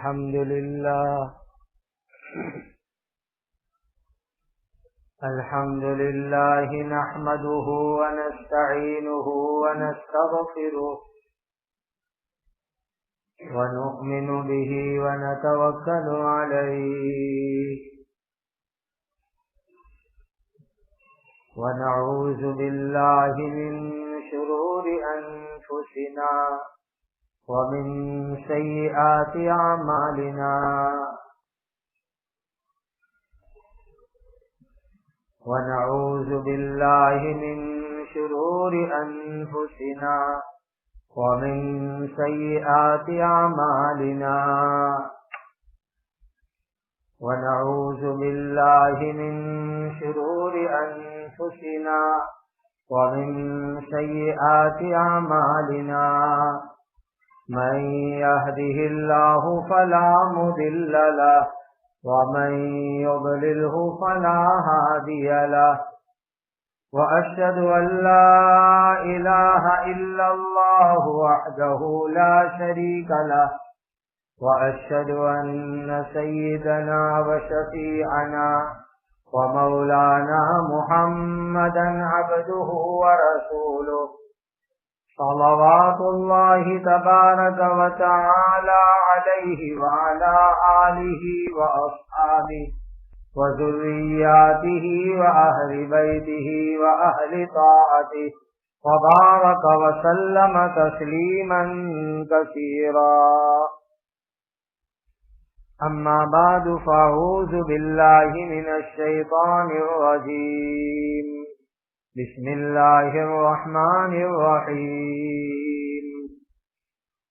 الحمد لله نحمده ونستعينه ونستغفره ونؤمن به ونتوكل عليه ونعوذ بالله من شرور أنفسنا ومن سيئات أعمالنا ونعوذ بالله من شرور أنفسنا ومن سيئات أعمالنا ونعوذ بالله من شرور أنفسنا ومن سيئات أعمالنا من يهده الله فلا مضل له ومن يضلله فلا هادي له وأشهد أن لا إله إلا الله وحده لا شريك له وأشهد أن سيدنا وشفيعنا ومولانا محمدا عبده ورسوله صلوات الله تبارك وتعالى عليه وعلى آله وأصحابه وذرياته وأهل بيته وأهل طاعته وبارك وسلم تسليما كثيرا أما بعد فأعوذ بالله من الشيطان الرجيم بسم الله الرحمن الرحيم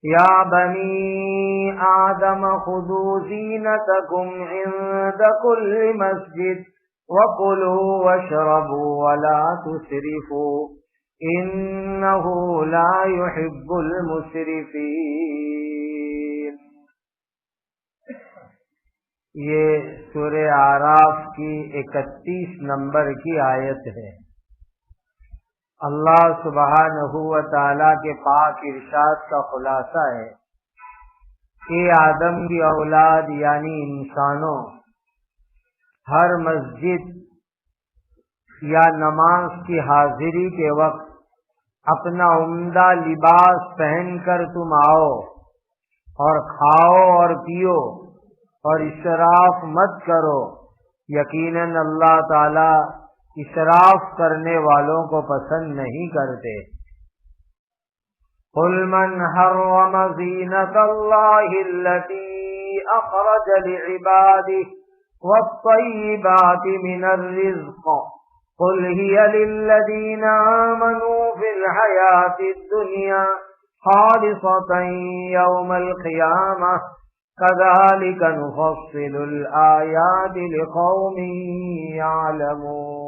يا بني آدم خذوا زينتكم عند كل مسجد وكلوا واشربوا ولا تسرفوا إنه لا يحب المسرفين. یہ سورہ اعراف کی 31 نمبر کی آیت ہے. اللہ سبحانہ و تعالی کے پاک ارشاد کا خلاصہ ہے کہ آدم کی اولاد یعنی انسانوں ہر مسجد یا نماز کی حاضری کے وقت اپنا عمدہ لباس پہن کر تم آؤ اور کھاؤ اور پیو اور اسراف مت کرو، یقیناً اللہ تعالی اسراف کرنے والوں کو پسند نہیں کرتے. قل من حرم زینت اللہ التي اخرج لعباده والطیبات من الرزق قل هي للذین آمنوا في الحیاة الدنیا خالصة یوم القیامة كذلك نفصل الآیات لقوم يعلمون.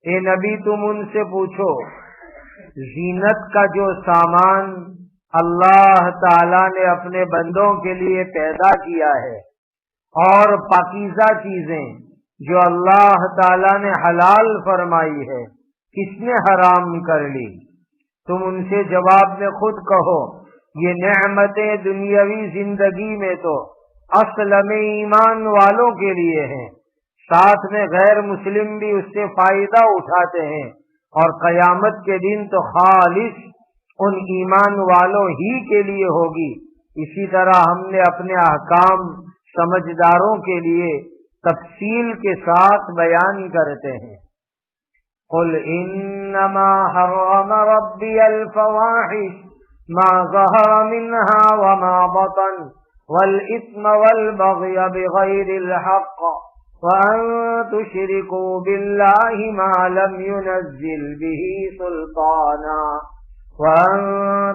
اے نبی تم ان سے پوچھو زینت کا جو سامان اللہ تعالی نے اپنے بندوں کے لیے پیدا کیا ہے اور پاکیزہ چیزیں جو اللہ تعالی نے حلال فرمائی ہے کس نے حرام کر لی؟ تم ان سے جواب میں خود کہو یہ نعمتیں دنیاوی زندگی میں تو اصل میں ایمان والوں کے لیے ہیں، ساتھ میں غیر مسلم بھی اس سے فائدہ اٹھاتے ہیں، اور قیامت کے دن تو خالص ان ایمان والوں ہی کے لیے ہوگی. اسی طرح ہم نے اپنے احکام سمجھداروں کے لیے تفصیل کے ساتھ بیان کرتے ہیں. قل انما حرم ربی الفواحش ما ظهر منها وما بطن والإثم والبغي بغير الحق وأن تشركوا بالله ما لم ينزل به سلطانا وأن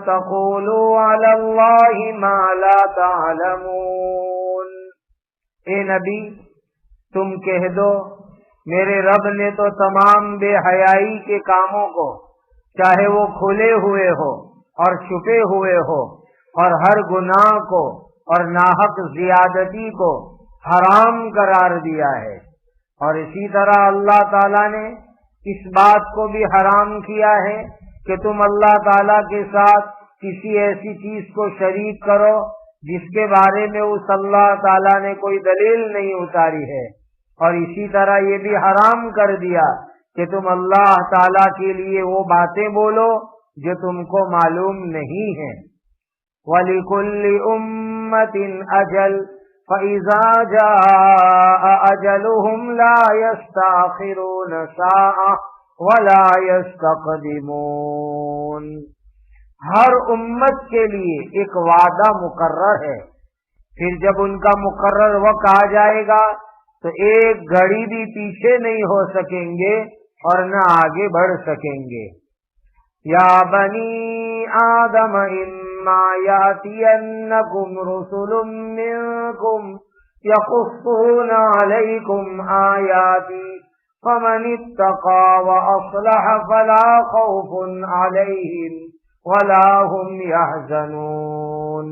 تقولوا على الله ما لا تعلمون. اے نبی تم کہہ دو میرے رب نے تو تمام بے حیائی کے کاموں کو چاہے وہ کھلے ہوئے ہو اور چھپے ہوئے ہو اور ہر گناہ کو اور ناحق زیادتی کو حرام قرار دیا ہے، اور اسی طرح اللہ تعالیٰ نے اس بات کو بھی حرام کیا ہے کہ تم اللہ تعالیٰ کے ساتھ کسی ایسی چیز کو شریک کرو جس کے بارے میں اس اللہ تعالیٰ نے کوئی دلیل نہیں اتاری ہے، اور اسی طرح یہ بھی حرام کر دیا کہ تم اللہ تعالیٰ کے لیے وہ باتیں بولو جو تم کو معلوم نہیں ہیں۔ وَلِكُلِّ أُمَّةٍ أَجَلٌ فَإِذَا جَاءَ أَجَلُهُمْ لَا يَسْتَأْخِرُونَ سَاعَةً وَلَا يَسْتَقْدِمُونَ۔ ہر امت کے لیے ایک وعدہ مقرر ہے، پھر جب ان کا مقرر وقت آ جائے گا تو ایک گھڑی بھی پیچھے نہیں ہو سکیں گے اور نہ آگے بڑھ سکیں گے۔ یا بنی آدم اما یاتینکم رسل منکم یقصون علیکم آیاتی فمن اتقى واصلح فلا خوف علیہم ولا هم يحزنون۔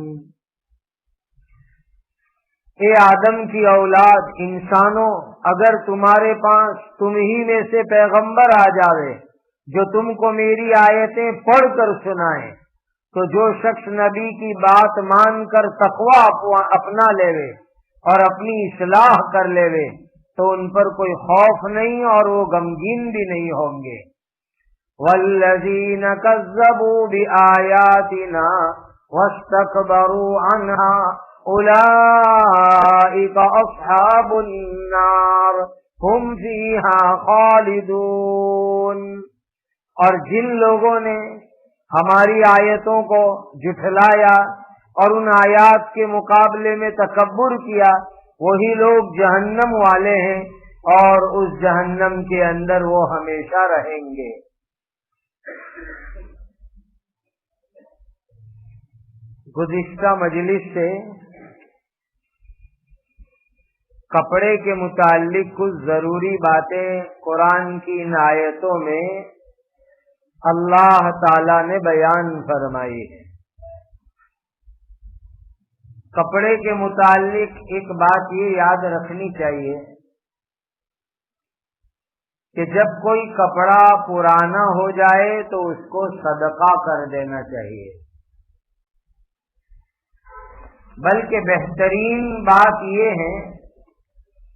اے آدم کی اولاد، انسانوں، اگر تمہارے پاس تم ہی میں سے پیغمبر آ جاوے جو تم کو میری آیتیں پڑھ کر سنائیں، تو جو شخص نبی کی بات مان کر تقوی اپنا لیوے اور اپنی اصلاح کر لیوے تو ان پر کوئی خوف نہیں اور وہ غمگین بھی نہیں ہوں گے۔ وَالَّذِينَ كَذَّبُوا بِآيَاتِنَا وَاسْتَكْبَرُوا عَنْهَا أُولَئِكَ أَصْحَابُ النَّارِ هُمْ فِيهَا خَالِدُونَ۔ اور جن لوگوں نے ہماری آیتوں کو جھٹلایا اور ان آیات کے مقابلے میں تکبر کیا، وہی لوگ جہنم والے ہیں اور اس جہنم کے اندر وہ ہمیشہ رہیں گے۔ گزشتہ مجلس سے کپڑے کے متعلق کچھ ضروری باتیں قرآن کی ان آیتوں میں اللہ تعالی نے بیان فرمائی ہے۔ کپڑے کے متعلق ایک بات یہ یاد رکھنی چاہیے کہ جب کوئی کپڑا پرانا ہو جائے تو اس کو صدقہ کر دینا چاہیے، بلکہ بہترین بات یہ ہے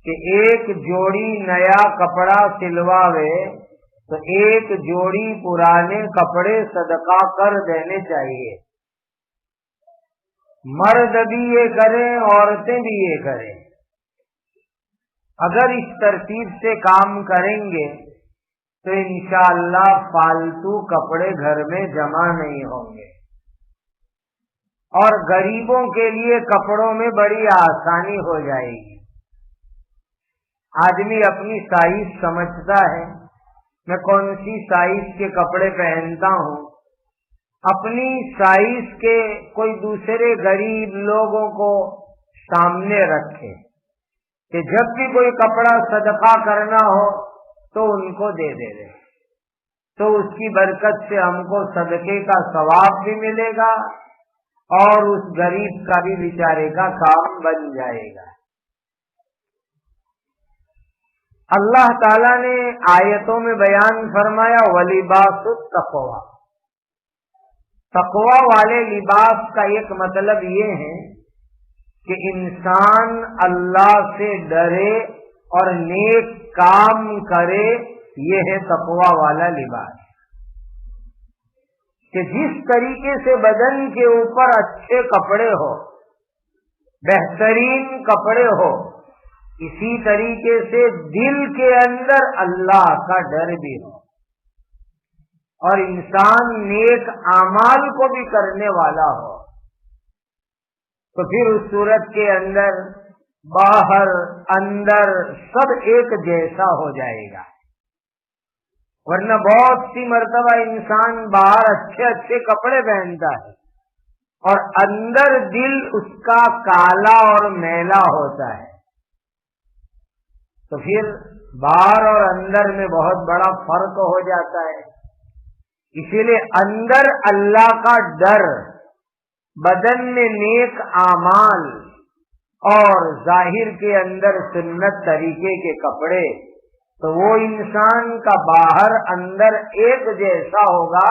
کہ ایک جوڑی نیا کپڑا سلواوے تو ایک جوڑی پرانے کپڑے صدقہ کر دینے چاہیے۔ مرد بھی یہ کریں، عورتیں بھی یہ کریں۔ اگر اس ترتیب سے کام کریں گے تو انشاءاللہ فالتو کپڑے گھر میں جمع نہیں ہوں گے، اور غریبوں کے لیے کپڑوں میں بڑی آسانی ہو جائے گی۔ آدمی اپنی سائز سمجھتا ہے، میں کون سی سائز کے کپڑے پہنتا ہوں، اپنی سائز کے کوئی دوسرے غریب لوگوں کو سامنے رکھے کہ جب بھی کوئی کپڑا صدقہ کرنا ہو تو ان کو دے دے، تو اس کی برکت سے ہم کو صدقے کا ثواب بھی ملے گا اور اس غریب کا بھی بیچارے کا کام بن جائے گا۔ اللہ تعالیٰ نے آیتوں میں بیان فرمایا وَلِبَاسُ التَّقْوَىٰ۔ تقوی والے لباس کا ایک مطلب یہ ہے کہ انسان اللہ سے ڈرے اور نیک کام کرے، یہ ہے تقوی والا لباس۔ کہ جس طریقے سے بدن کے اوپر اچھے کپڑے ہو، بہترین کپڑے ہو، اسی طریقے سے دل کے اندر اللہ کا ڈر بھی ہو اور انسان نیک اعمال کو بھی کرنے والا ہو، تو پھر اس صورت کے اندر باہر اندر سب ایک جیسا ہو جائے گا۔ ورنہ بہت سی مرتبہ انسان باہر اچھے اچھے کپڑے پہنتا ہے اور اندر دل اس کا کالا اور میلا ہوتا ہے، تو پھر باہر اور اندر میں بہت بڑا فرق ہو جاتا ہے۔ اسی لیے اندر اللہ کا ڈر، بدن میں نیک اعمال اور ظاہر کے اندر سنت طریقے کے کپڑے، تو وہ انسان کا باہر اندر ایک جیسا ہوگا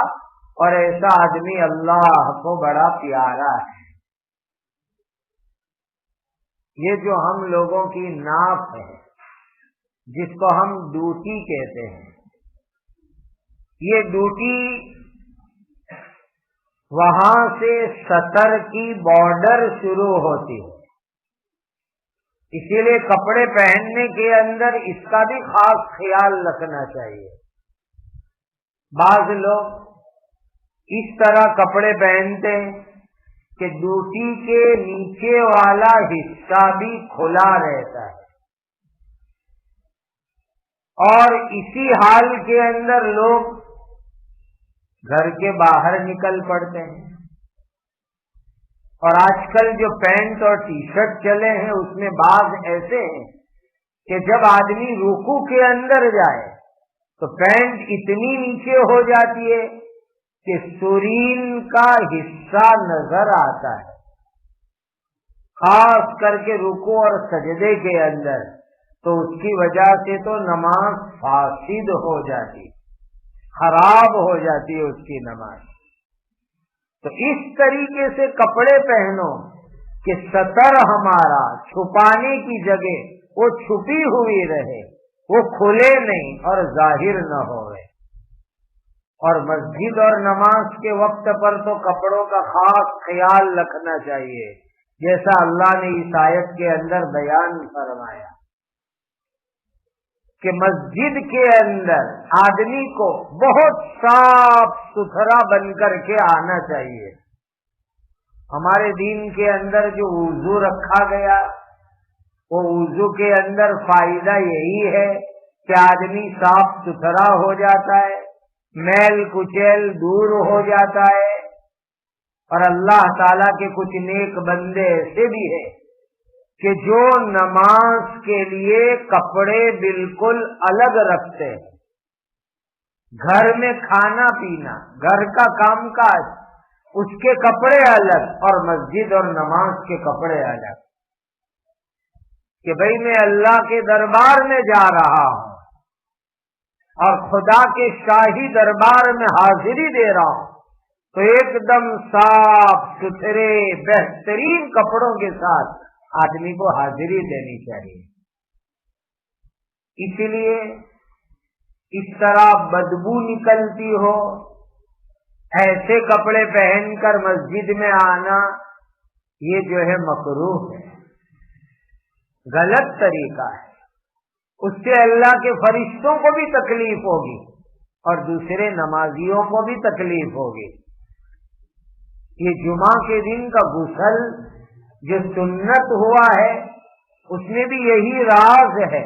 اور ایسا آدمی اللہ کو بڑا پیارا ہے۔ یہ جو ہم لوگوں کی ناپ ہے، جس کو ہم ڈیوٹی کہتے ہیں، یہ ڈیوٹی وہاں سے سطر کی بارڈر شروع ہوتی ہے. اسی لیے کپڑے پہننے کے اندر اس کا بھی خاص خیال رکھنا چاہیے. بعض لوگ اس طرح کپڑے پہنتے ہیں کہ ڈیوٹی کے نیچے والا حصہ بھی کھلا رہتا ہے، اور اسی حال کے اندر لوگ گھر کے باہر نکل پڑتے ہیں. اور آج کل جو پینٹ اور ٹی شرٹ چلے ہیں اس میں بعض ایسے ہیں کہ جب آدمی رکوع کے اندر جائے تو پینٹ اتنی نیچے ہو جاتی ہے کہ سرین کا حصہ نظر آتا ہے، خاص کر کے رکوع اور سجدے کے اندر. تو اس کی وجہ سے تو نماز فاسد ہو جاتی، خراب ہو جاتی ہے اس کی نماز. تو اس طریقے سے کپڑے پہنو کہ سطر ہمارا چھپانے کی جگہ وہ چھپی ہوئی رہے، وہ کھلے نہیں اور ظاہر نہ ہوئے. اور مسجد اور نماز کے وقت پر تو کپڑوں کا خاص خیال رکھنا چاہیے، جیسا اللہ نے اس آیت کے اندر بیان فرمایا کہ مسجد کے اندر آدمی کو بہت صاف ستھرا بن کر کے آنا چاہیے. ہمارے دین کے اندر جو وضو رکھا گیا، وہ وضو کے اندر فائدہ یہی ہے کہ آدمی صاف ستھرا ہو جاتا ہے، میل کچیل دور ہو جاتا ہے. اور اللہ تعالیٰ کے کچھ نیک بندے ایسے بھی ہیں کہ جو نماز کے لیے کپڑے بالکل الگ رکھتے ہیں. گھر میں کھانا پینا، گھر کا کام کاج، اس کے کپڑے الگ، اور مسجد اور نماز کے کپڑے الگ. کہ بھئی میں اللہ کے دربار میں جا رہا ہوں اور خدا کے شاہی دربار میں حاضری دے رہا ہوں، تو ایک دم صاف ستھرے بہترین کپڑوں کے ساتھ آدمی کو حاضری دینی چاہیے. اس لیے اس طرح بدبو نکلتی ہو ایسے کپڑے پہن کر مسجد میں آنا، یہ جو ہے مکروہ ہے، غلط طریقہ ہے. اس سے اللہ کے فرشتوں کو بھی تکلیف ہوگی اور دوسرے نمازیوں کو بھی تکلیف ہوگی. یہ جمعہ کے دن کا غسل جو سنت ہوا ہے، اس میں بھی یہی راز ہے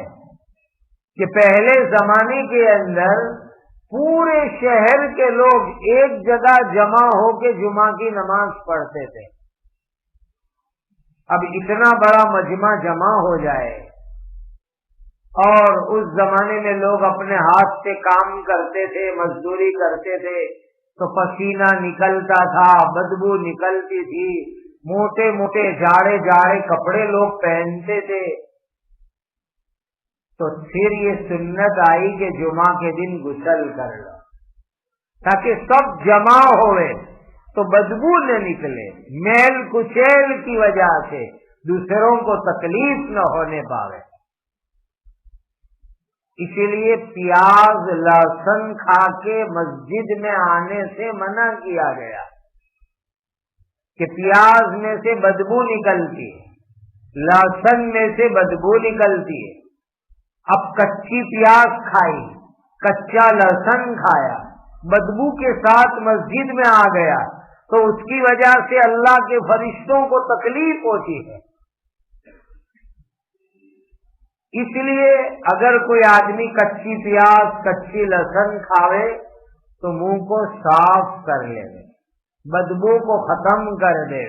کہ پہلے زمانے کے اندر پورے شہر کے لوگ ایک جگہ جمع ہو کے جمعہ کی نماز پڑھتے تھے. اب اتنا بڑا مجمع جمع ہو جائے اور اس زمانے میں لوگ اپنے ہاتھ سے کام کرتے تھے، مزدوری کرتے تھے، تو پسینہ نکلتا تھا، بدبو نکلتی تھی، موٹے موٹے جاڑے جاڑے کپڑے لوگ پہنتے تھے. تو پھر یہ سنت آئی کہ جمعہ کے دن غسل کر لو تاکہ سب جمع ہوئے تو بدبو نہ نکلے، میل کچیل کی وجہ سے دوسروں کو تکلیف نہ ہونے پاوے. اسی لیے پیاز لہسن کھا کے مسجد میں آنے سے منع کیا گیا کہ پیاز میں سے بدبو نکلتی ہے، لہسن میں سے بدبو نکلتی ہے. اب کچی پیاز کھائی، کچا لہسن کھایا، بدبو کے ساتھ مسجد میں آ گیا تو اس کی وجہ سے اللہ کے فرشتوں کو تکلیف ہوتی ہے. اس لیے اگر کوئی آدمی کچی پیاز کچی لہسن کھاوے تو منہ کو صاف کر لے، بدبو کو ختم کر دے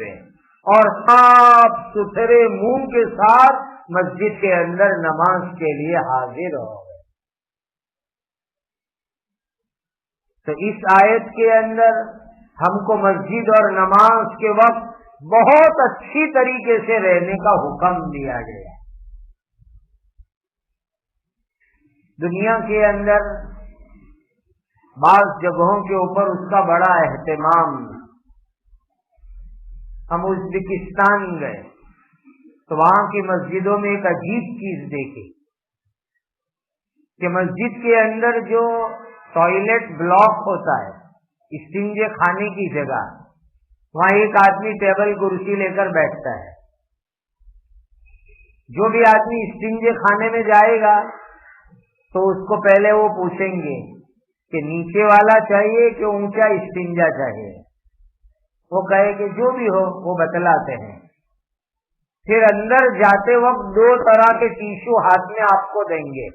اور صاف ستھرے منہ کے ساتھ مسجد کے اندر نماز کے لیے حاضر ہو. تو اس آیت کے اندر ہم کو مسجد اور نماز کے وقت بہت اچھی طریقے سے رہنے کا حکم دیا گیا. دنیا کے اندر بعض جگہوں کے اوپر اس کا بڑا اہتمام. ہم ازبکستان گئے تو وہاں کی مسجدوں میں ایک عجیب چیز دیکھی کہ مسجد کے اندر جو ٹوائلٹ بلاک ہوتا ہے استنجے کھانے کی جگہ، وہاں ایک آدمی ٹیبل کرسی لے کر بیٹھتا ہے. جو بھی آدمی استنجے کھانے میں جائے گا تو اس کو پہلے وہ پوچھیں گے کہ نیچے والا چاہیے کہ اونچا استنجا چاہیے. وہ کہے کہ جو بھی ہو وہ بتلاتے ہیں. پھر اندر جاتے وقت 2 طرح کے ٹیشو ہاتھ میں آپ کو دیں گے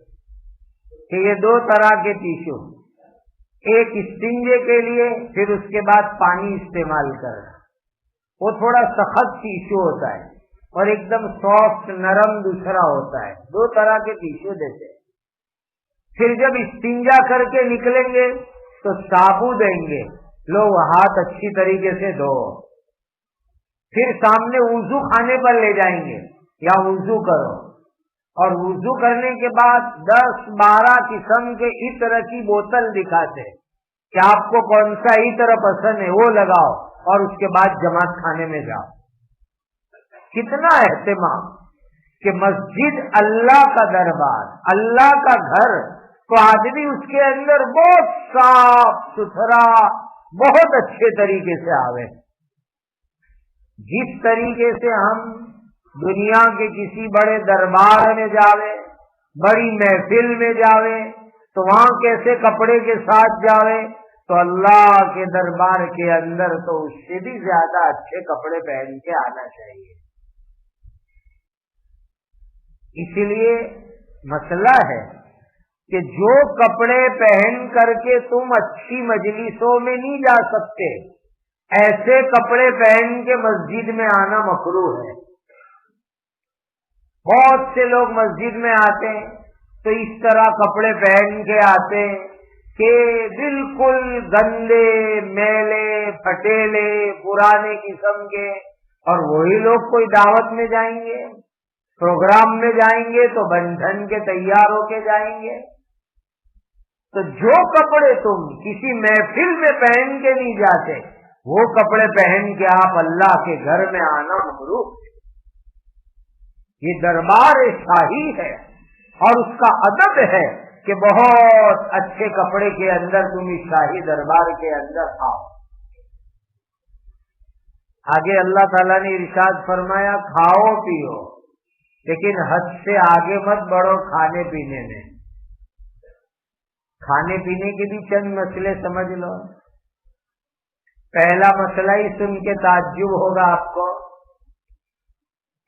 کہ یہ 2 طرح کے ٹیشو، ایک استنجے کے لیے، پھر اس کے بعد پانی استعمال کرنا. وہ تھوڑا سخت ٹیشو ہوتا ہے اور ایک دم سافٹ نرم دوسرا ہوتا ہے. 2 طرح کے ٹیشو دیتے ہیں. پھر جب استنجا کر کے نکلیں گے تو صابو دیں گے، لو ہاتھ اچھی طریقے سے دھو. پھر سامنے وضو خانے پر لے جائیں گے یا وضو کرو، اور وضو کرنے کے بعد 10-12 قسم کے عطر کی بوتل دکھاتے کہ آپ کو کون سا عطر پسند ہے وہ لگاؤ اور اس کے بعد جماعت خانے میں جاؤ. کتنا اہتمام کہ مسجد اللہ کا دربار، اللہ کا گھر، تو آدمی اس کے اندر بہت صاف ستھرا بہت اچھے طریقے سے آوے. جس طریقے سے ہم دنیا کے کسی بڑے دربار میں جاوے، بڑی محفل میں جاوے تو وہاں کیسے کپڑے کے ساتھ جاوے، تو اللہ کے دربار کے اندر تو اس سے بھی زیادہ اچھے کپڑے پہن کے آنا چاہیے. اسی لیے مسئلہ ہے کہ جو کپڑے پہن کر کے تم اچھی مجلسوں میں نہیں جا سکتے، ایسے کپڑے پہن کے مسجد میں آنا مکروہ ہے. بہت سے لوگ مسجد میں آتے ہیں تو اس طرح کپڑے پہن کے آتے ہیں کہ بالکل گندے میلے پھٹیلے پرانے قسم کے، اور وہی لوگ کوئی دعوت میں جائیں گے، پروگرام میں جائیں گے تو بندھن کے تیار ہو کے جائیں گے. تو جو کپڑے تم کسی محفل میں پہن کے نہیں جاتے، وہ کپڑے پہن کے آپ اللہ کے گھر میں آنا مکروہ ہے. یہ دربار شاہی ہے اور اس کا ادب ہے کہ بہت اچھے کپڑے کے اندر تم اس شاہی دربار کے اندر آؤ. آگے اللہ تعالیٰ نے ارشاد فرمایا کھاؤ پیو لیکن حد سے آگے مت بڑھو کھانے پینے میں. کھانے پینے کے بھی چند مسئلے سمجھ لو. پہلا مسئلہ ہی سن کے تعجب ہوگا آپ کو،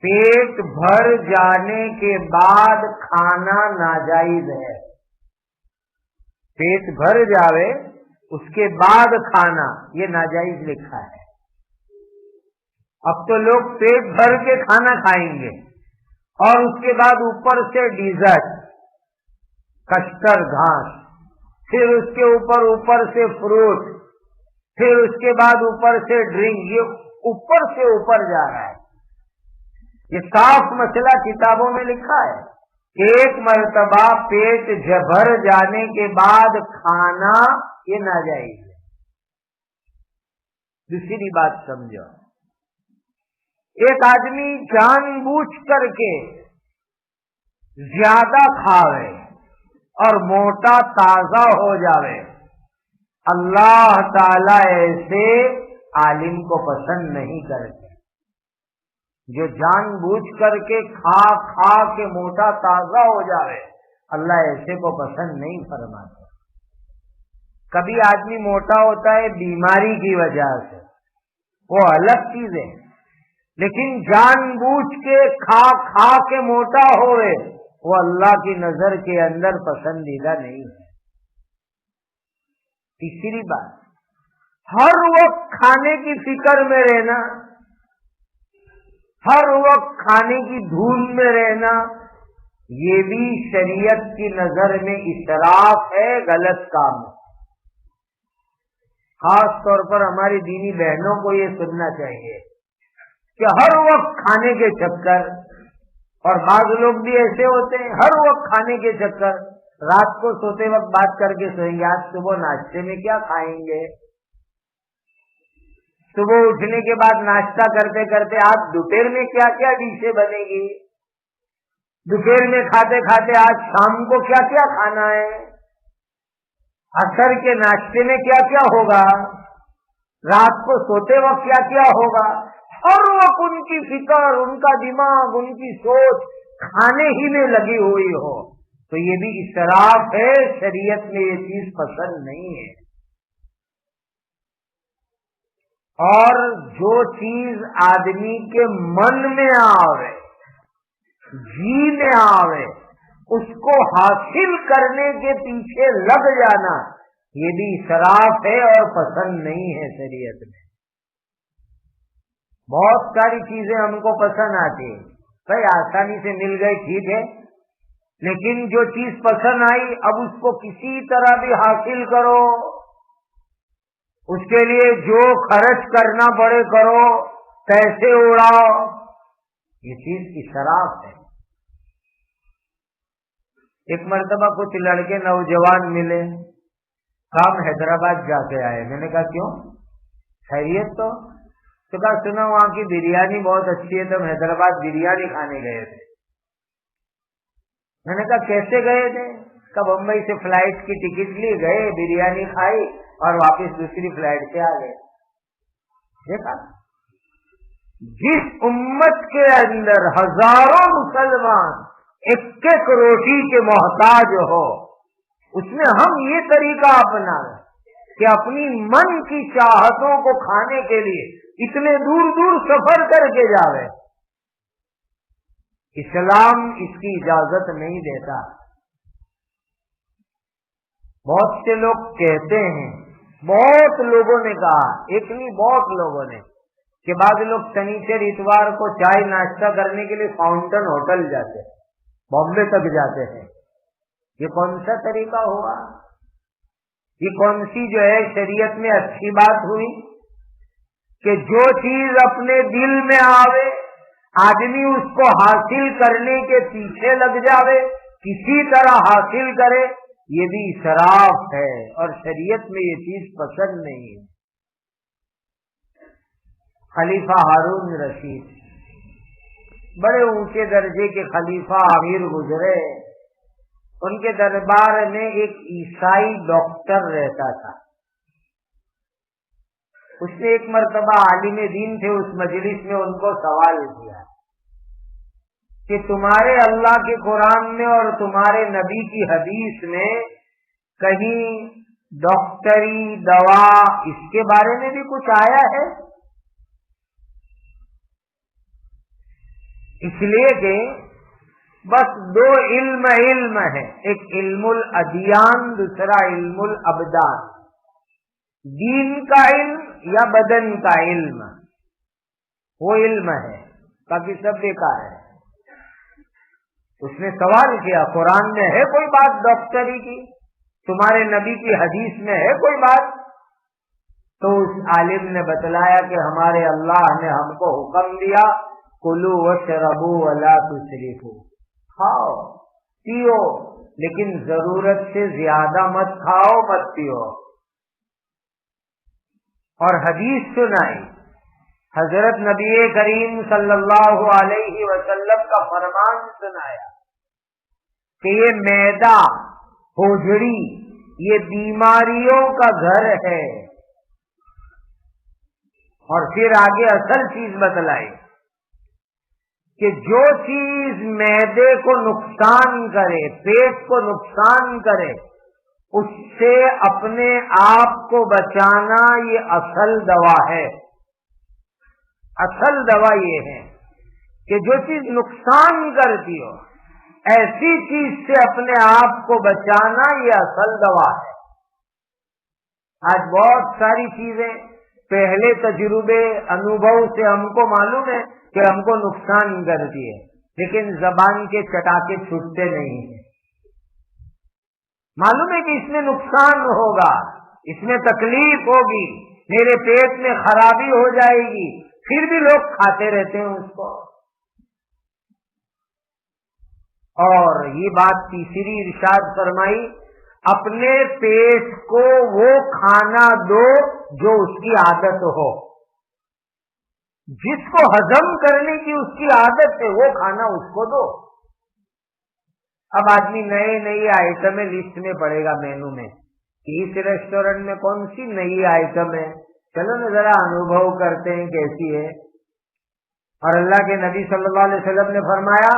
پیٹ بھر جانے کے بعد کھانا ناجائز ہے. پیٹ بھر جاوے اس کے بعد کھانا، یہ ناجائز لکھا ہے. اب تو لوگ پیٹ بھر کے کھانا کھائیں گے اور اس کے بعد اوپر سے ڈیزرٹ، کسٹر گھاس، پھر اس کے اوپر سے فروٹ، پھر اس کے بعد اوپر سے ڈرنک. یہ اوپر سے اوپر جا رہا ہے. یہ صاف مسئلہ کتابوں میں لکھا ہے. ایک مرتبہ پیٹ بھر جانے کے بعد کھانا یہ ناجائز ہے. دوسری بات سمجھو، ایک آدمی جان بوجھ کر کے زیادہ کھاوے اور موٹا تازہ ہو جاوے، اللہ تعالی ایسے عالم کو پسند نہیں کرتے. جو جان بوجھ کر کے کھا کھا کے موٹا تازہ ہو جاوے، اللہ ایسے کو پسند نہیں فرماتا. کبھی آدمی موٹا ہوتا ہے بیماری کی وجہ سے، وہ الگ چیز ہے، لیکن جان بوجھ کے کھا کھا کے موٹا ہوئے وہ اللہ کی نظر کے اندر پسندیدہ نہیں ہے. تیسری بات، ہر وقت کھانے کی فکر میں رہنا، ہر وقت کھانے کی دھون میں رہنا، یہ بھی شریعت کی نظر میں اسراف ہے، غلط کام ہے. خاص طور پر ہماری دینی بہنوں کو یہ سننا چاہیے کہ ہر وقت کھانے کے چکر، اور بعض لوگ بھی ایسے ہوتے ہیں ہر وقت کھانے کے چکر، رات کو سوتے وقت بات کر کے سوئیں گے آج صبح ناشتے میں کیا کھائیں گے. صبح اٹھنے کے بعد ناشتہ کرتے کرتے آج دوپہر میں کیا کیا ڈشیں بنے گی، دوپہر میں کھاتے کھاتے آج شام کو کیا کیا کھانا ہے، عصر کے ناشتے میں کیا کیا ہوگا، رات کو سوتے وقت کیا کیا ہوگا. ہر وقت ان کی فکر، ان کا دماغ، ان کی سوچ کھانے ہی میں لگی ہوئی ہو، تو یہ بھی اسراف ہے. شریعت میں یہ چیز پسند نہیں ہے. اور جو چیز آدمی کے من میں آوے، جی میں آوے، اس کو حاصل کرنے کے پیچھے لگ جانا، یہ بھی اسراف ہے اور پسند نہیں ہے شریعت میں. بہت ساری چیزیں ہم کو پسند آتی ہیں، بھائی آسانی سے مل گئی ٹھیک ہے، لیکن جو چیز پسند آئی اب اس کو کسی طرح بھی حاصل کرو، اس کے لیے جو خرچ کرنا پڑے کرو، پیسے اڑاؤ، یہ چیز اسراف ہے. ایک مرتبہ کچھ لڑکے نوجوان ملے، ہم حیدرآباد جا کے آئے. میں نے کہا کیوں، خیریت؟ تو کہا سنا وہاں کی بریانی بہت اچھی ہے، تو ہم حیدرآباد بریانی کھانے گئے تھے. میں نے کہا کیسے گئے تھے؟ کہ بمبئی سے فلائٹ کی ٹکٹ لی، گئے بریانی کھائی اور واپس دوسری فلائٹ سے آ گئے. دیکھا جس امت کے اندر ہزاروں مسلمان ایک ایک روٹی کے محتاج ہو، اس میں ہم یہ طریقہ اپنا کہ اپنی من کی چاہتوں کو کھانے کے لیے اتنے دور دور سفر کر کے جاوے. اسلام اس کی اجازت نہیں دیتا. بہت سے لوگ کہتے ہیں، بہت لوگوں نے کہا، ایک نہیں بہت لوگوں نے، کہ بعض لوگ شنیچر اتوار کو چائے ناشتہ کرنے کے لیے فاؤنٹن ہوٹل جاتے ہیں، بامبے تک جاتے ہیں. یہ کون سا طریقہ ہوا؟ یہ کون سی جو ہے شریعت میں اچھی بات ہوئی کہ جو چیز اپنے دل میں آوے آدمی اس کو حاصل کرنے کے پیچھے لگ جاوے، کسی طرح حاصل کرے؟ یہ بھی اسراف ہے اور شریعت میں یہ چیز پسند نہیں ہے. خلیفہ ہارون رشید بڑے اونچے درجے کے خلیفہ امیر گزرے. ان کے دربار میں ایک عیسائی ڈاکٹر رہتا تھا. اس نے ایک مرتبہ عالم دین تھے اس مجلس میں، ان کو سوال کیا کہ تمہارے اللہ کے قرآن میں اور تمہارے نبی کی حدیث میں کہیں ڈاکٹری دوا اس کے بارے میں بھی کچھ آیا ہے؟ اس لیے کہ بس دو علم ہے، ایک علم الادیان، دوسرا علم الابدان. دین کا علم یا بدن کا علم، وہ علم ہے، باقی سب بیکار ہے. اس نے سوال کیا قرآن میں ہے کوئی بات ڈاکٹری کی؟ تمہارے نبی کی حدیث میں ہے کوئی بات؟ تو اس عالم نے بتلایا کہ ہمارے اللہ نے ہم کو حکم دیا کلوا واشربوا ولا تسرفوا، کھاؤ پیو لیکن ضرورت سے زیادہ مت کھاؤ مت پیو. اور حدیث سنائی، حضرت نبی کریم صلی اللہ علیہ وسلم کا فرمان سنایا کہ یہ معدہ، ہوجڑی، یہ بیماریوں کا گھر ہے. اور پھر آگے اصل چیز بتلائی کہ جو چیز معدے کو نقصان کرے، پیٹ کو نقصان کرے، اس سے اپنے آپ کو بچانا یہ اصل دوا ہے. اصل دوا یہ ہے کہ جو چیز نقصان کرتی ہو ایسی چیز سے اپنے آپ کو بچانا یہ اصل دوا ہے. آج بہت ساری چیزیں پہلے تجربے انوبھو سے ہم کو معلوم ہے کہ ہم کو نقصان کرتی ہے، لیکن زبان کے چٹاکے چھوٹتے نہیں ہیں. معلوم ہے کہ اس میں نقصان ہوگا، اس میں تکلیف ہوگی، میرے پیٹ میں خرابی ہو جائے گی، پھر بھی لوگ کھاتے رہتے ہیں اس کو. اور یہ بات تیسری ارشاد فرمائی، اپنے پیٹ کو وہ کھانا دو جو اس کی عادت ہو. جس کو ہضم کرنے کی اس کی عادت ہے وہ کھانا اس کو دو. اب آدمی نئے نئی آئٹمیں لسٹ میں پڑے گا مینو میں کہ اس ریسٹورینٹ میں کون سی نئی آئٹم ہے, چلو نا ذرا انوبھو کرتے ہیں کیسی ہے. اور اللہ کے نبی صلی اللہ علیہ وسلم نے فرمایا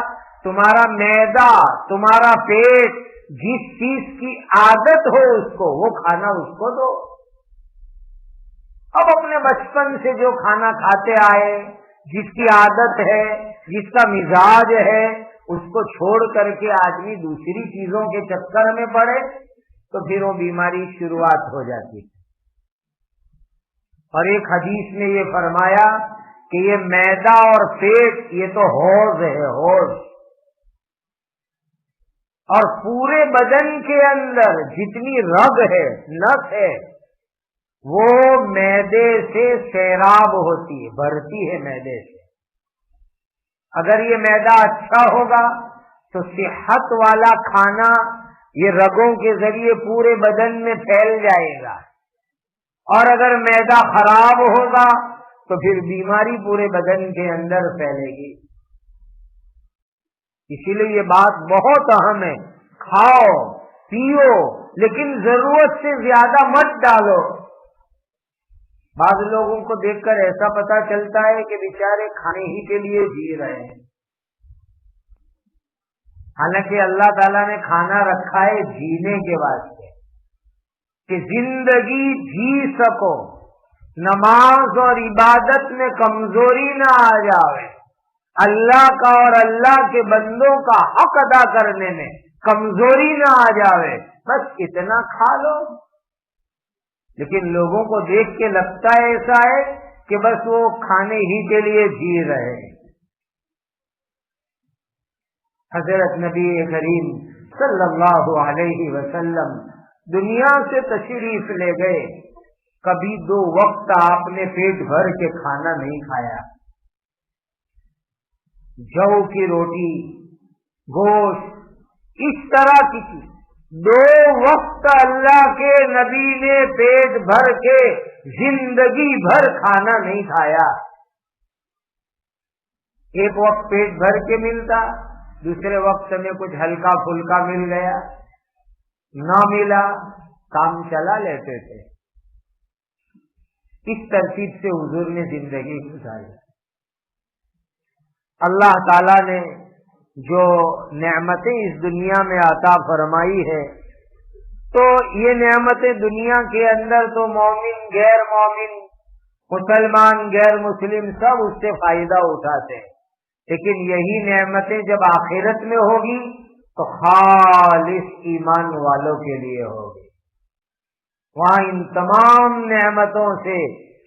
تمہارا معدہ, تمہارا پیٹ جس چیز کی عادت ہو اس کو, وہ کھانا اس کو دو. اب اپنے بچپن سے جو کھانا کھاتے آئے, جس کی عادت ہے, جس کا مزاج ہے, اس کو چھوڑ کر کے آدمی دوسری چیزوں کے چکر میں پڑے تو پھر وہ بیماری شروعات ہو جاتی. اور ایک حدیث میں یہ فرمایا کہ یہ معدہ اور پیٹ یہ تو حوض ہے, حوض, اور پورے بدن کے اندر جتنی رگ ہے, نس ہے, وہ معدے سے سیراب ہوتی ہے, بھرتی ہے معدے سے. اگر یہ معدہ اچھا ہوگا تو صحت والا کھانا یہ رگوں کے ذریعے پورے بدن میں پھیل جائے گا, اور اگر معدہ خراب ہوگا تو پھر بیماری پورے بدن کے اندر پھیلے گی. اسی لیے یہ بات بہت اہم ہے, کھاؤ پیو لیکن ضرورت سے زیادہ مت ڈالو. بعض لوگوں کو دیکھ کر ایسا پتا چلتا ہے کہ بیچارے کھانے ہی کے لیے جی رہے ہیں, حالانکہ اللہ تعالیٰ نے کھانا رکھا ہے جینے کے واسطے, کہ زندگی جی سکو, نماز اور عبادت میں کمزوری نہ آ جائے, اللہ کا اور اللہ کے بندوں کا حق ادا کرنے میں کمزوری نہ آ جائے, بس اتنا کھا لو. لیکن لوگوں کو دیکھ کے لگتا ہے ایسا ہے کہ بس وہ کھانے ہی کے لیے جی رہے ہیں. حضرت نبی کریم صلی اللہ علیہ وسلم دنیا سے تشریف لے گئے, کبھی 2 وقت آپ نے پیٹ بھر کے کھانا نہیں کھایا. جو کی روٹی, گوشت, اس طرح کی چیز 2 وقت اللہ کے نبی نے پیٹ بھر کے زندگی بھر کھانا نہیں کھایا. ایک وقت پیٹ بھر کے ملتا, دوسرے وقت میں کچھ ہلکا پھلکا مل گیا, نہ ملا کام چلا لیتے تھے. اس ترتیب سے حضور نے زندگی گزاری. اللہ تعالی نے جو نعمتیں اس دنیا میں عطا فرمائی ہے, تو یہ نعمتیں دنیا کے اندر تو مومن غیر مومن, مسلمان غیر مسلم سب اس سے فائدہ اٹھاتے ہیں, لیکن یہی نعمتیں جب آخرت میں ہوگی تو خالص ایمان والوں کے لیے ہوگی. وہاں ان تمام نعمتوں سے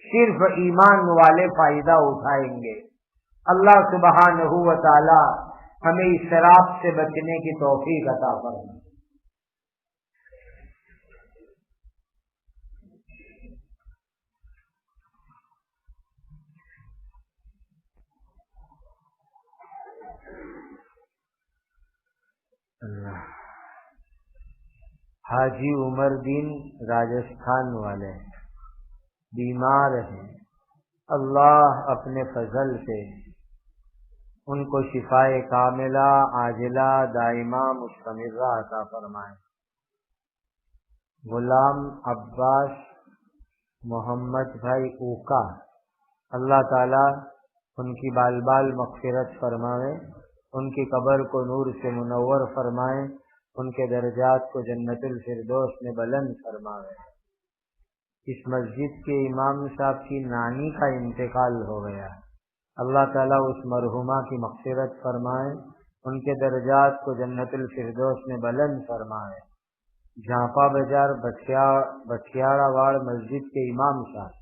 صرف ایمان والے فائدہ اٹھائیں گے. اللہ سبحانہ و تعالی ہمیں اسراف سے بچنے کی توفیق عطا فرمائے. حاجی عمر دین راجستھان والے بیمار ہیں, اللہ اپنے فضل سے ان کو شفائے کاملہ عاجلہ دائمہ مستمرہ عطا فرمائے. غلام عباس محمد بھائی اوکا, اللہ تعالی ان کی بال بال مغفرت فرمائے, ان کی قبر کو نور سے منور فرمائے, ان کے درجات کو جنت الفردوس میں بلند فرمائے. اس مسجد کے امام صاحب کی نانی کا انتقال ہو گیا, اللہ تعالیٰ اس مرحومہ کی مغفرت فرمائے, ان کے درجات کو جنت الفردوس میں بلند فرمائے. جھانپا بازار بٹیاڑا واڑ مسجد کے امام صاحب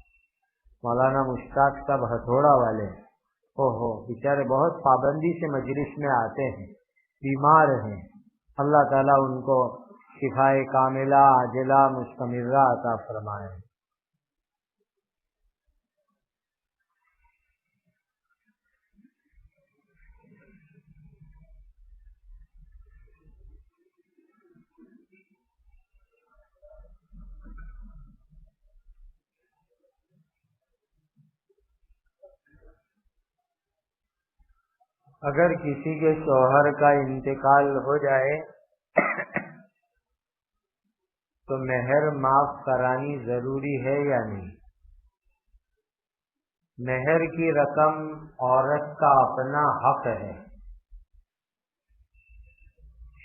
مولانا مشتاق صاحب ہتھوڑا والے, بیچارے بہت پابندی سے مجلس میں آتے ہیں, بیمار ہیں, اللہ تعالیٰ ان کو شفائے کاملہ عاجلہ مستمرہ عطا فرمائے. اگر کسی کے شوہر کا انتقال ہو جائے تو مہر معاف کرانی ضروری ہے یا نہیں؟ مہر کی رقم عورت کا اپنا حق ہے.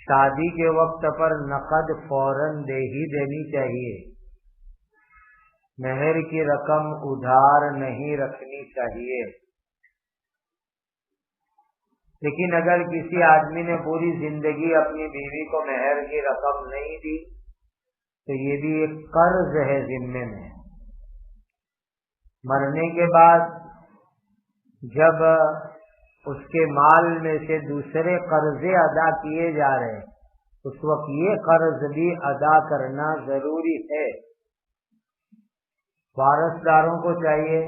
شادی کے وقت پر نقد فوراً دے ہی دینی چاہیے. مہر کی رقم ادھار نہیں رکھنی چاہیے. لیکن اگر کسی آدمی نے پوری زندگی اپنی بیوی کو مہر کی رقم نہیں دی تو یہ بھی ایک قرض ہے ذمے میں. مرنے کے بعد جب اس کے مال میں سے دوسرے قرضے ادا کیے جا رہے ہیں اس وقت یہ قرض بھی ادا کرنا ضروری ہے. وارثداروں کو چاہیے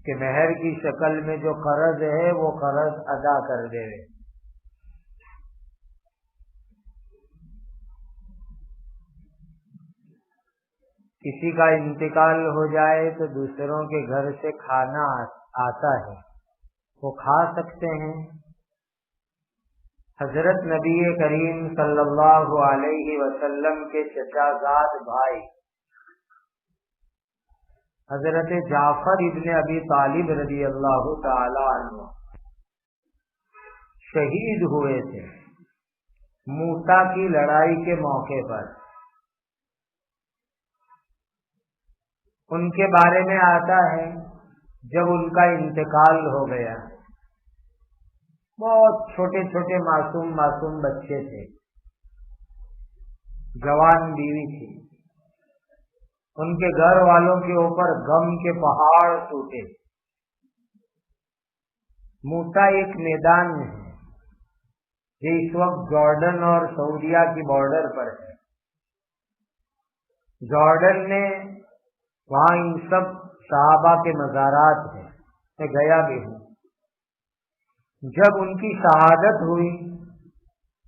کہ مہر کی شکل میں جو قرض ہے وہ قرض ادا کر دے. کسی کا انتقال ہو جائے تو دوسروں کے گھر سے کھانا آتا ہے، وہ کھا سکتے ہیں؟ حضرت نبی کریم صلی اللہ علیہ وسلم کے چچا زاد بھائی حضرت جعفر ابن ابی طالب رضی اللہ تعالی عنہ شہید ہوئے تھے موتا کی لڑائی کے موقع پر. ان کے بارے میں آتا ہے جب ان کا انتقال ہو گیا، بہت چھوٹے چھوٹے معصوم بچے تھے، جوان بیوی تھی. ان کے گھر والوں کے اوپر غم کے پہاڑ ٹوٹے. موتا ایک میدان ہے جو اس وقت جارڈن اور سعودیہ کی بارڈر پر ہے. جارڈن نے وہاں ان سب صحابہ کے مزارات ہیں، میں گیا بھی ہوں. جب ان کی شہادت ہوئی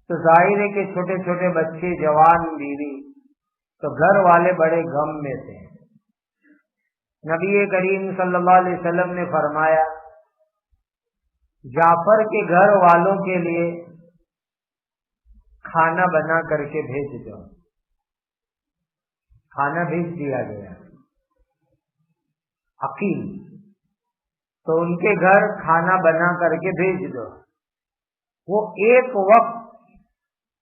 تو ظاہر ہے کہ چھوٹے چھوٹے بچے، جوان بیوی، تو گھر والے بڑے غم میں تھے. نبی کریم صلی اللہ علیہ وسلم نے فرمایا جعفر کے گھر والوں کے لیے کھانا بنا کر کے بھیج دو. کھانا بھیج دیا گیا. عقیل تو ان کے گھر کھانا بنا کر کے بھیج دو. وہ ایک وقت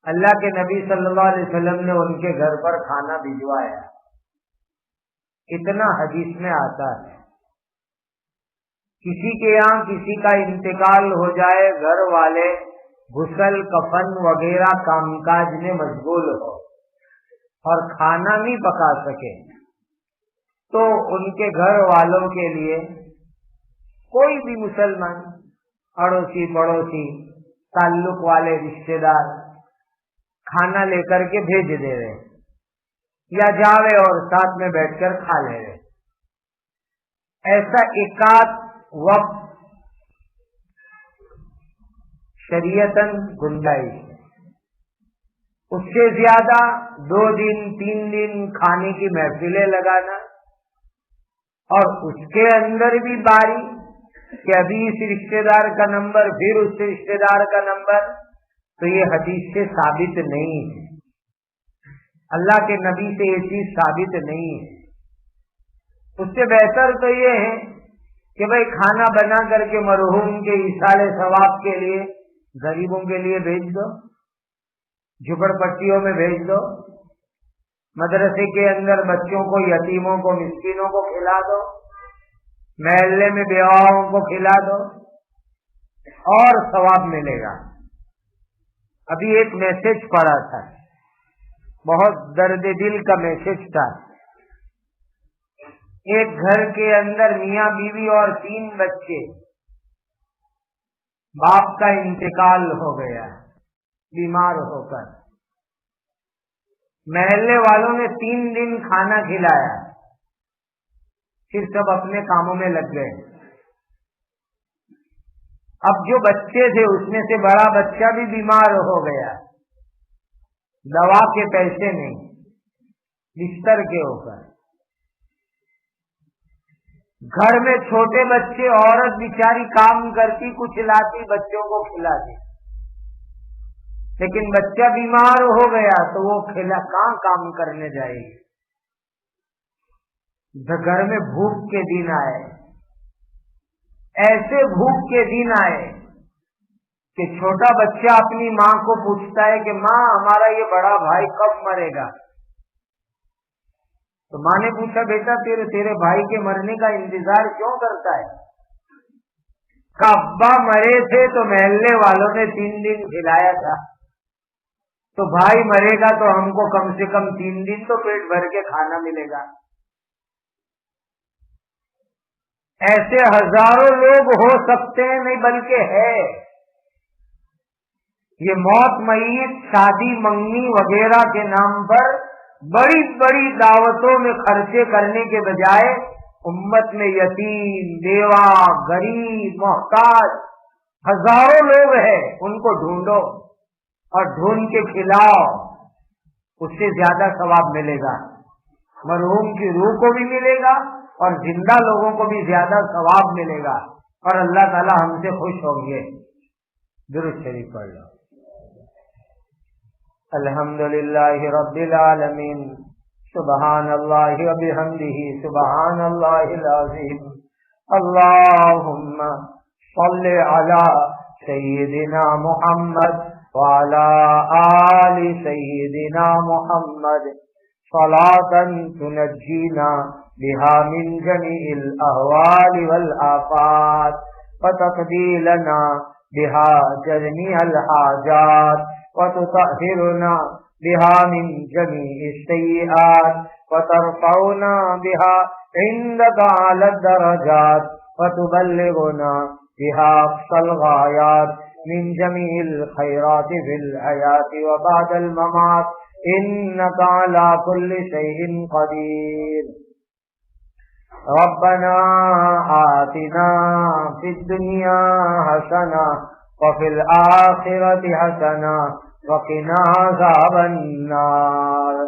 اللہ کے نبی صلی اللہ علیہ وسلم نے ان کے گھر پر کھانا بھجوایا. اتنا حدیث میں آتا ہے. کسی کے یہاں کسی کا انتقال ہو جائے، گھر والے غسل کفن وغیرہ کام کاج میں مشغول ہو اور کھانا نہیں پکا سکے تو ان کے گھر والوں کے لیے کوئی بھی مسلمان، اڑوسی پڑوسی، تعلق والے رشتے دار کھانا لے کر کے بھیج دے رہے یا جاوے اور ساتھ میں بیٹھ کر کھا لے رہے. ایسا ایکات وقت شریعتاً گنجائش ہے. اس سے زیادہ 2 دن 3 دن کھانے کی محفلیں لگانا اور اس کے اندر بھی باری کہ ابھی اس رشتے دار کا نمبر پھر اس رشتے دار کا نمبر، تو یہ حدیث سے ثابت نہیں ہے. اللہ کے نبی سے یہ چیز ثابت نہیں ہے. اس سے بہتر تو یہ ہے کہ بھائی کھانا بنا کر کے مرحوم کے ایصال ثواب کے لیے غریبوں کے لیے بھیج دو، جھپڑ پٹیوں میں بھیج دو، مدرسے کے اندر بچوں کو، یتیموں کو، مسکینوں کو کھلا دو، محلے میں بیواؤں کو کھلا دو اور ثواب ملے گا. ابھی ایک میسج پڑا تھا، بہت درد دل کا میسج تھا. ایک گھر کے اندر میاں بیوی اور 3 بچے، باپ کا انتقال ہو گیا بیمار ہو کر. محلے والوں نے 3 دن کھانا کھلایا، پھر سب اپنے کاموں میں لگ گئے. اب جو بچے تھے اس میں سے بڑا بچہ بھی بیمار ہو گیا، دوا کے پیسے نہیں، بستر کے اوپر. گھر میں چھوٹے بچے، عورت بیچاری کام کرتی، کچھ لاتی، بچوں کو کھلاتی، لیکن بچہ بیمار ہو گیا تو وہ کہاں کام کرنے جائے گی؟ گھر میں بھوک کے دن آئے، ایسے بھوک کے دن آئے کہ چھوٹا بچہ اپنی ماں کو پوچھتا ہے کہ ماں ہمارا یہ بڑا بھائی کب مرے گا؟ تو ماں نے پوچھا بیٹا تیرے بھائی کے مرنے کا انتظار کیوں کرتا ہے؟ کہ ابا مرے تھے تو محلے والوں نے 3 دن کھلایا تھا، تو بھائی مرے گا تو ہم کو کم سے کم 3 دن تو پیٹ بھر کے کھانا ملے گا۔ ایسے ہزاروں لوگ ہو سکتے ہیں، نہیں بلکہ ہے۔ یہ موت، میت، شادی، منگنی وغیرہ کے نام پر بڑی بڑی دعوتوں میں خرچے کرنے کے بجائے امت میں یتیم، بیوہ، غریب، محتاج ہزاروں لوگ ہیں، ان کو ڈھونڈو اور ڈھونڈ کے کھلاؤ، اس سے زیادہ ثواب ملے گا۔ مرحوم کی روح کو بھی ملے گا اور زندہ لوگوں کو بھی زیادہ ثواب ملے گا، اور اللہ تعالی ہم سے خوش ہوں گے۔ درود شریف پڑھ لو۔ الحمدللہ رب العالمین، سبحان اللہ و بحمدہ، سبحان اللہ العظیم۔ اللہم صل علی سیدنا محمد وعلی آل سیدنا محمد صلاة تنجینا بها من جميع الأهوال والآفات وتقضي لنا بها جميع الحاجات وتطهرنا بها من جميع السيئات وترفعنا بها عندك على الدرجات وتبلغنا بها أقصى الغايات من جميع الخيرات في الحياة وبعد الممات إنك على كل شيء قدير۔ ربنا آتنا في الدنيا حسنة وفي الآخرة حسنة وقنا عذاب النار۔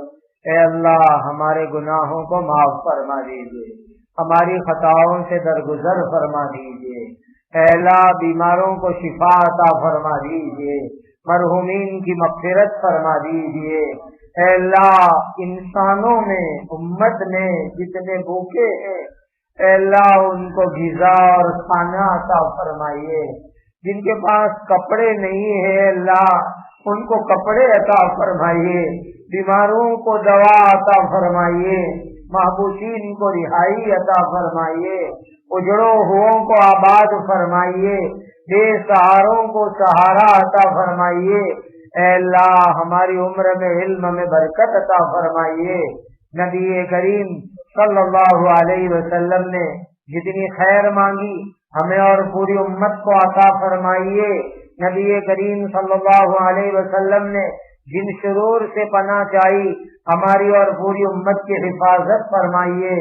اے اللہ ہمارے گناہوں کو معاف فرما دیجیے، ہماری خطاؤں سے درگزر فرما دیجیے۔ اے اللہ بیماروں کو شفا عطا فرما دیجیے، مرحومین کی مغفرت فرما دیجیے۔ اے اللہ انسانوں میں، امت میں جتنے بھوکے ہیں، اے اللہ ان کو غذا اور کھانا عطا فرمائیے۔ جن کے پاس کپڑے نہیں ہیں اللہ ان کو کپڑے عطا فرمائیے، بیماروں کو دوا عطا فرمائیے، محبوسین کو رہائی عطا فرمائیے، اجڑوں ہووں کو آباد فرمائیے، بے سہاروں کو سہارا عطا فرمائیے۔ اے اللہ ہماری عمر میں، علم میں برکت عطا فرمائیے۔ نبی کریم صلی اللہ علیہ وسلم نے جتنی خیر مانگی ہمیں اور پوری امت کو عطا فرمائیے۔ نبی کریم صلی اللہ علیہ وسلم نے جن شرور سے پناہ چاہی ہماری اور پوری امت کی حفاظت فرمائیے۔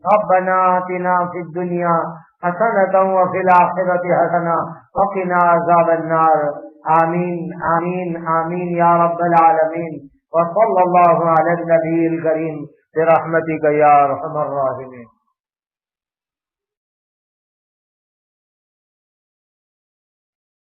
ربنا آتنا فی الدنیا حسنۃ وفی الآخرۃ حسنۃ وقنا عذاب النار۔ آمین آمین آمین یا رب العالمین۔ وصلی اللہ علی النبی الکریم برحمتک یا ارحم الراحمین۔